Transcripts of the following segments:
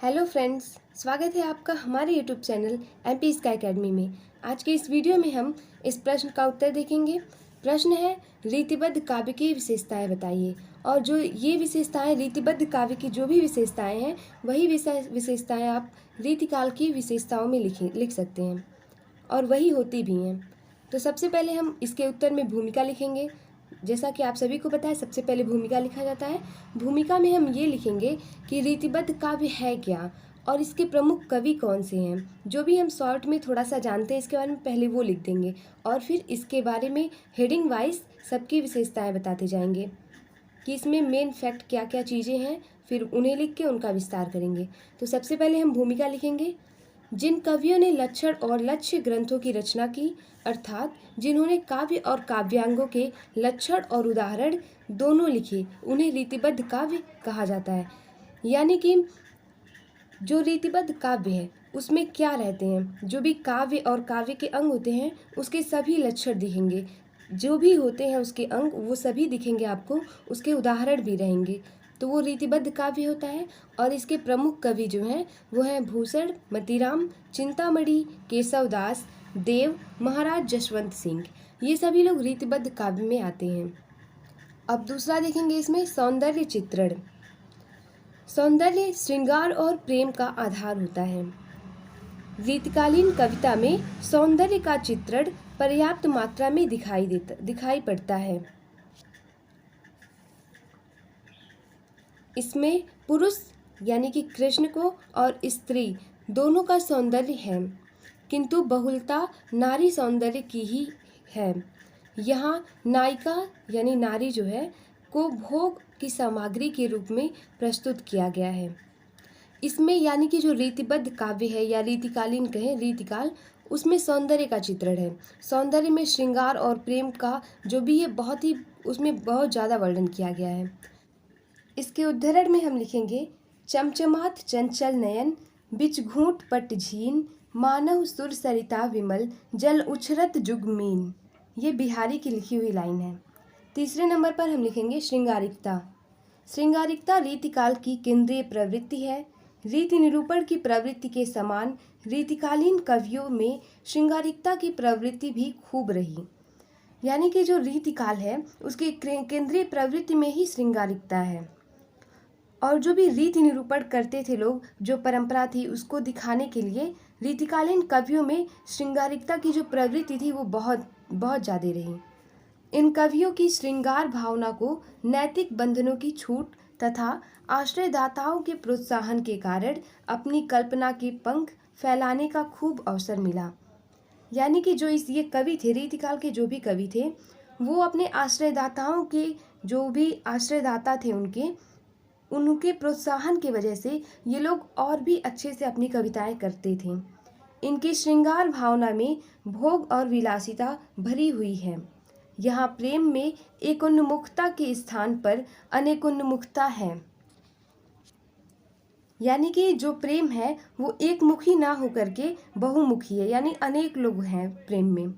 Hello friends, स्वागत है आपका हमारे YouTube channel MP sky academy में। आज के इस वीडियो में हम इस प्रश्न का उत्तर देखेंगे। प्रश्न है, रीतिबद्ध काव्य की विशेषताएं बताइए। और जो ये विशेषताएं, रीतिबद्ध काव्य की जो भी विशेषताएं हैं, वही विशेषताएं आप रीतिकाल की विशेषताओं में लिख सकते हैं, और वही होती भी हैं। तो सबसे पहले हम इसके उत्तर में भूमिका लिखेंगे। जैसा कि आप सभी को पता है, सबसे पहले भूमिका लिखा जाता है। भूमिका में हम ये लिखेंगे कि रीतिबद्ध काव्य है क्या और इसके प्रमुख कवि कौन से हैं। जो भी हम शॉर्ट में थोड़ा सा जानते हैं इसके बारे में, पहले वो लिख देंगे और फिर इसके बारे में हेडिंग वाइज सबकी विशेषताएं बताते जाएंगे कि इसमें मेन फैक्ट क्या क्या चीज़ें हैं, फिर उन्हें लिख के उनका विस्तार करेंगे। तो सबसे पहले हम भूमिका लिखेंगे। जिन कवियों ने लक्षण और लक्ष्य ग्रंथों की रचना की, अर्थात जिन्होंने काव्य और काव्यांगों के लक्षण और उदाहरण दोनों लिखे, उन्हें रीतिबद्ध काव्य कहा जाता है। यानी कि जो रीतिबद्ध काव्य है उसमें क्या रहते हैं, जो भी काव्य और काव्य के अंग होते हैं उसके सभी लक्षण दिखेंगे, जो भी होते हैं उसके अंग वो सभी दिखेंगे आपको, उसके उदाहरण भी रहेंगे, तो वो रीतिबद्ध काव्य होता है। और इसके प्रमुख कवि जो हैं वो हैं भूषण, मतीराम, चिंतामणि, केशवदास, देव, महाराज जसवंत सिंह। ये सभी लोग रीतिबद्ध काव्य में आते हैं। अब दूसरा देखेंगे, इसमें सौंदर्य चित्रण। सौंदर्य श्रृंगार और प्रेम का आधार होता है। रीतिकालीन कविता में सौंदर्य का चित्रण पर्याप्त मात्रा में दिखाई पड़ता है। इसमें पुरुष यानी कि कृष्ण को और स्त्री दोनों का सौंदर्य है, किंतु बहुलता नारी सौंदर्य की ही है। यहाँ नायिका यानी नारी जो है को भोग की सामग्री के रूप में प्रस्तुत किया गया है। इसमें यानी कि जो रीतिबद्ध काव्य है या रीतिकालीन कहें, रीतिकाल, उसमें सौंदर्य का चित्रण है। सौंदर्य में श्रृंगार और प्रेम का जो भी है बहुत ही उसमें बहुत ज़्यादा वर्णन किया गया है। इसके उद्धरण में हम लिखेंगे, चमचमात चंचल नयन, बिच घूंट पट झीन, मानव सुर सरिता विमल, जल उछरत जुगमीन। ये बिहारी की लिखी हुई लाइन है। तीसरे नंबर पर हम लिखेंगे श्रृंगारिकता। श्रृंगारिकता रीतिकाल की केंद्रीय प्रवृत्ति है। रीति निरूपण की प्रवृत्ति के समान रीतिकालीन कवियों में श्रृंगारिकता की प्रवृत्ति भी खूब रही। यानी कि जो रीतिकाल है उसकी केंद्रीय प्रवृत्ति में ही श्रृंगारिकता है। और जो भी रीति निरूपण करते थे लोग, जो परंपरा थी उसको दिखाने के लिए रीतिकालीन कवियों में श्रृंगारिकता की जो प्रवृत्ति थी वो बहुत बहुत ज़्यादा रही। इन कवियों की श्रृंगार भावना को नैतिक बंधनों की छूट तथा आश्रयदाताओं के प्रोत्साहन के कारण अपनी कल्पना के पंख फैलाने का खूब अवसर मिला। यानी कि जो ये कवि थे, रीतिकाल के जो भी कवि थे, वो अपने आश्रयदाताओं के, जो भी आश्रयदाता थे उनके प्रोत्साहन की वजह से ये लोग और भी अच्छे से अपनी कविताएं करते थे। इनकी श्रृंगार भावना में भोग और विलासिता भरी हुई है। यहाँ प्रेम में एक उन्मुखता के स्थान पर अनेकोन्मुखता है। यानी कि जो प्रेम है वो एक मुखी ना होकर के बहुमुखी है, यानी अनेक लोग हैं प्रेम में,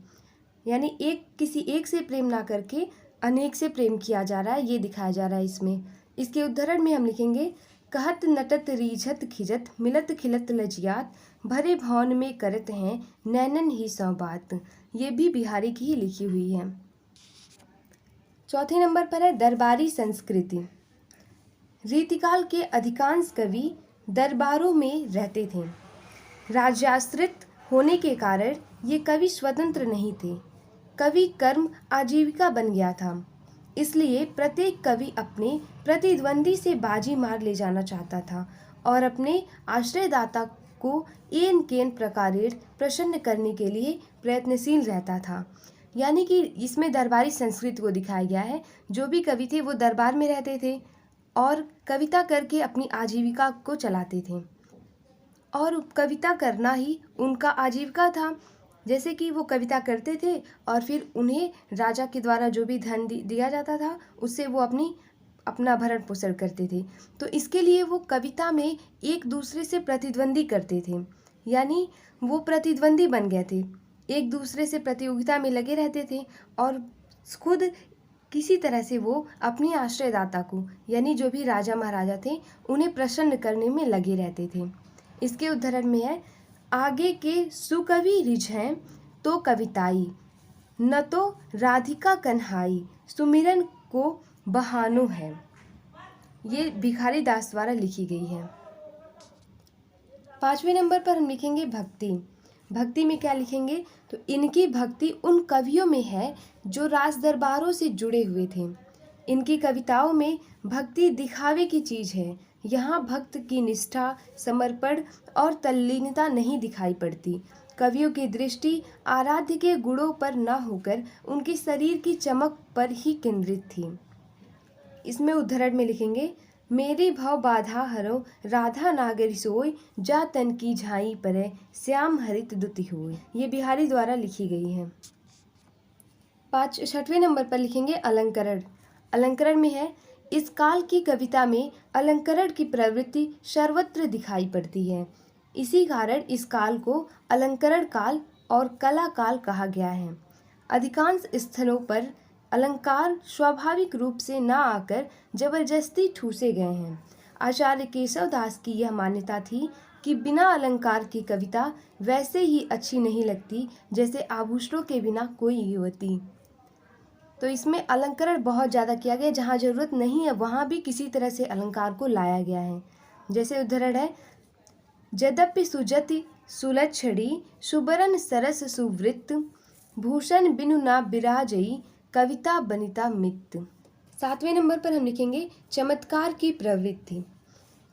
यानी किसी एक से प्रेम ना करके अनेक से प्रेम किया जा रहा है, ये दिखाया जा रहा है इसमें। इसके उद्धरण में हम लिखेंगे, कहत नटत रीझत खिजत, मिलत खिलत लजियात, भरे भवन में करत हैं नैनन ही सौ बात। ये भी बिहारी की ही लिखी हुई है। चौथे नंबर पर है दरबारी संस्कृति। रीतिकाल के अधिकांश कवि दरबारों में रहते थे। राज्याश्रित होने के कारण ये कवि स्वतंत्र नहीं थे। कवि कर्म आजीविका बन गया था। इसलिए प्रत्येक कवि अपने प्रतिद्वंदी से बाजी मार ले जाना चाहता था और अपने आश्रयदाता को एन केन प्रकारेण प्रसन्न करने के लिए प्रयत्नशील रहता था। यानी कि इसमें दरबारी संस्कृति को दिखाया गया है। जो भी कवि थे वो दरबार में रहते थे और कविता करके अपनी आजीविका को चलाते थे, और कविता करना ही उनका आजीविका था। जैसे कि वो कविता करते थे और फिर उन्हें राजा के द्वारा जो भी धन दिया जाता था उससे वो अपना भरण पोषण करते थे। तो इसके लिए वो कविता में एक दूसरे से प्रतिद्वंदी करते थे, यानी वो प्रतिद्वंदी बन गए थे, एक दूसरे से प्रतियोगिता में लगे रहते थे और खुद किसी तरह से वो अपनी आश्रयदाता को यानी जो भी राजा महाराजा थे उन्हें प्रसन्न करने में लगे रहते थे। इसके उदाहरण में है, आगे के सुकवि रिझ हैं तो कविताई, न तो राधिका कन्हाई, सुमिरन को बहानो है। ये भिखारी दास द्वारा लिखी गई है। 5वें नंबर पर हम लिखेंगे भक्ति। भक्ति में क्या लिखेंगे, तो इनकी भक्ति उन कवियों में है जो राज दरबारों से जुड़े हुए थे। इनकी कविताओं में भक्ति दिखावे की चीज़ है। यहाँ भक्त की निष्ठा, समर्पण और तल्लीनता नहीं दिखाई पड़ती। कवियों की दृष्टि आराध्य के गुणों पर न होकर उनके शरीर की चमक पर ही केंद्रित थी। इसमें उदाहरण में लिखेंगे, मेरी भव बाधा हरो राधा नागरी सोय, जा तन की झाई परे श्याम हरित दुति होय। ये बिहारी द्वारा लिखी गई है। 6वें नंबर पर लिखेंगे अलंकरण। अलंकरण में है, इस काल की कविता में अलंकरण की प्रवृत्ति सर्वत्र दिखाई पड़ती है। इसी कारण इस काल को अलंकरण काल और कला काल कहा गया है। अधिकांश स्थलों पर अलंकार स्वाभाविक रूप से न आकर जबरदस्ती ठूसे गए हैं। आचार्य केशव दास की यह मान्यता थी कि बिना अलंकार की कविता वैसे ही अच्छी नहीं लगती जैसे आभूषणों के बिना कोई युवती। तो इसमें अलंकरण बहुत ज़्यादा किया गया, जहाँ ज़रूरत नहीं है वहाँ भी किसी तरह से अलंकार को लाया गया है। जैसे उदाहरण है, यद्यपि सुजति सुलक्षणी, सुबरन सरस सुवृत्त, भूषण बिनु ना बिराजई, कविता बनिता मित। 7वें नंबर पर हम लिखेंगे चमत्कार की प्रवृत्ति।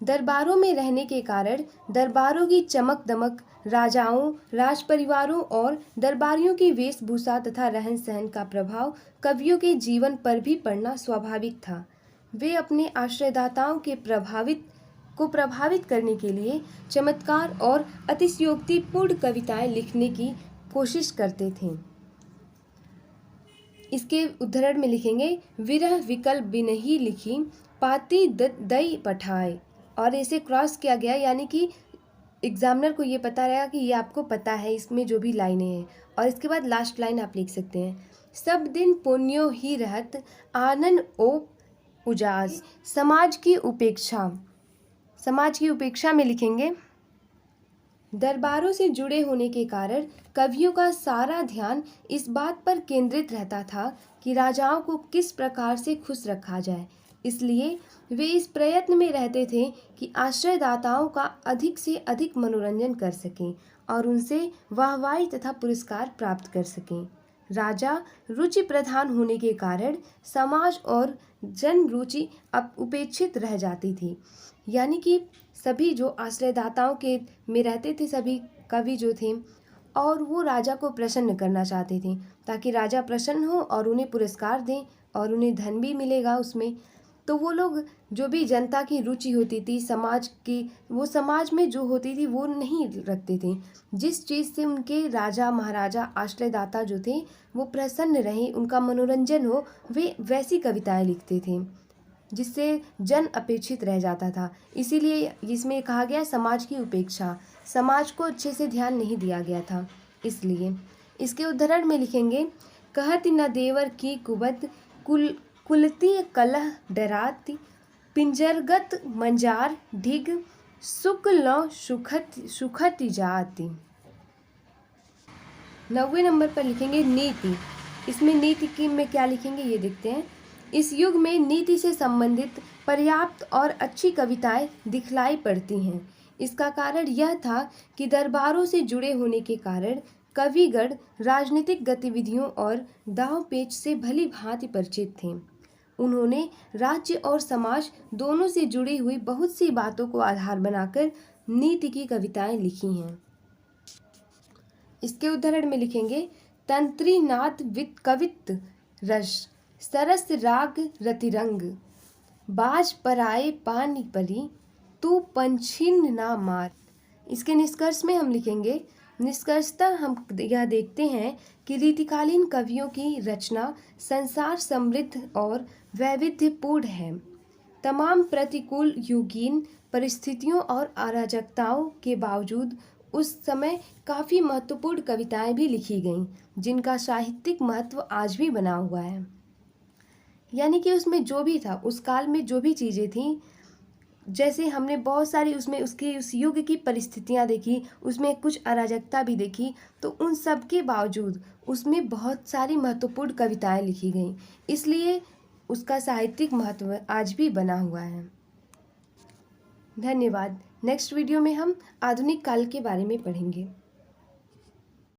दरबारों में रहने के कारण दरबारों की चमक दमक, राजाओं, राज परिवारों और दरबारियों की वेशभूषा तथा रहन सहन का प्रभाव कवियों के जीवन पर भी पड़ना स्वाभाविक था। वे अपने आश्रयदाताओं के प्रभावित करने के लिए चमत्कार और अतिशयोक्तिपूर्ण कविताएं लिखने की कोशिश करते थे। इसके उदाहरण में लिखेंगे, विरह विकल्प बिनहि लिखी, पाती दई पठाए। और इसे क्रॉस किया गया, यानी कि एग्जामिनर को ये पता रहेगा कि ये आपको पता है इसमें जो भी लाइनें हैं। और इसके बाद लास्ट लाइन आप लिख सकते हैं, सब दिन पुण्यो ही रहत, आनंद ओ उजास। समाज की उपेक्षा। समाज की उपेक्षा में लिखेंगे, दरबारों से जुड़े होने के कारण कवियों का सारा ध्यान इस बात पर केंद्रित रहता था कि राजाओं को किस प्रकार से खुश रखा जाए। इसलिए वे इस प्रयत्न में रहते थे कि आश्रयदाताओं का अधिक से अधिक मनोरंजन कर सकें और उनसे वाहवाही तथा पुरस्कार प्राप्त कर सकें। राजा रुचि प्रधान होने के कारण समाज और जन रुचि उपेक्षित रह जाती थी। यानी कि सभी जो आश्रयदाताओं के में रहते थे सभी कवि जो थे, और वो राजा को प्रसन्न करना चाहते थे ताकि राजा प्रसन्न हो और उन्हें पुरस्कार दें और उन्हें धन भी मिलेगा उसमें। तो वो लोग जो भी जनता की रुचि होती थी समाज की, वो समाज में जो होती थी वो नहीं रखते थे। जिस चीज़ से उनके राजा महाराजा आश्रयदाता जो थे वो प्रसन्न रहें, उनका मनोरंजन हो, वे वैसी कविताएं लिखते थे जिससे जन अपेक्षित रह जाता था। इसीलिए इसमें कहा गया समाज की उपेक्षा, समाज को अच्छे से ध्यान नहीं दिया गया था। इसलिए इसके उदाहरण में लिखेंगे, कहत न देवर की कुबत, कुलती कलह डराती, पिंजरगत मंजार ढिग, सुख लौ सुखत जाती। 9वें नंबर पर लिखेंगे नीति। इसमें नीति की में क्या लिखेंगे ये देखते हैं। इस युग में नीति से संबंधित पर्याप्त और अच्छी कविताएं दिखलाई पड़ती हैं। इसका कारण यह था कि दरबारों से जुड़े होने के कारण कविगण राजनीतिक गतिविधियों और दांव पेच से भली भांति परिचित थे। उन्होंने राज्य और समाज दोनों से जुड़ी हुई बहुत सी बातों को आधार बनाकर नीति की कविताएं लिखी हैं। इसके उदाहरण में लिखेंगे, तंत्री नाद वित कवित रस, सरस राग रतिरंग, बाज पराए पानी परी, तू पंछिन ना मार। इसके निष्कर्ष में हम लिखेंगे, निष्कर्षतः हम यह देखते हैं कि रीतिकालीन कवियों की रचना संसार समृद्ध और वैविध्यपूर्ण है। तमाम प्रतिकूल युगीन परिस्थितियों और अराजकताओं के बावजूद उस समय काफ़ी महत्वपूर्ण कविताएं भी लिखी गईं जिनका साहित्यिक महत्व आज भी बना हुआ है। यानी कि उसमें जो भी था, उस काल में जो भी चीज़ें थीं, जैसे हमने बहुत सारी उसमें उसकी उस युग की परिस्थितियाँ देखी, उसमें कुछ अराजकता भी देखी, तो उन सब के बावजूद उसमें बहुत सारी महत्वपूर्ण कविताएं लिखी गईं, इसलिए उसका साहित्यिक महत्व आज भी बना हुआ है। धन्यवाद। नेक्स्ट वीडियो में हम आधुनिक काल के बारे में पढ़ेंगे।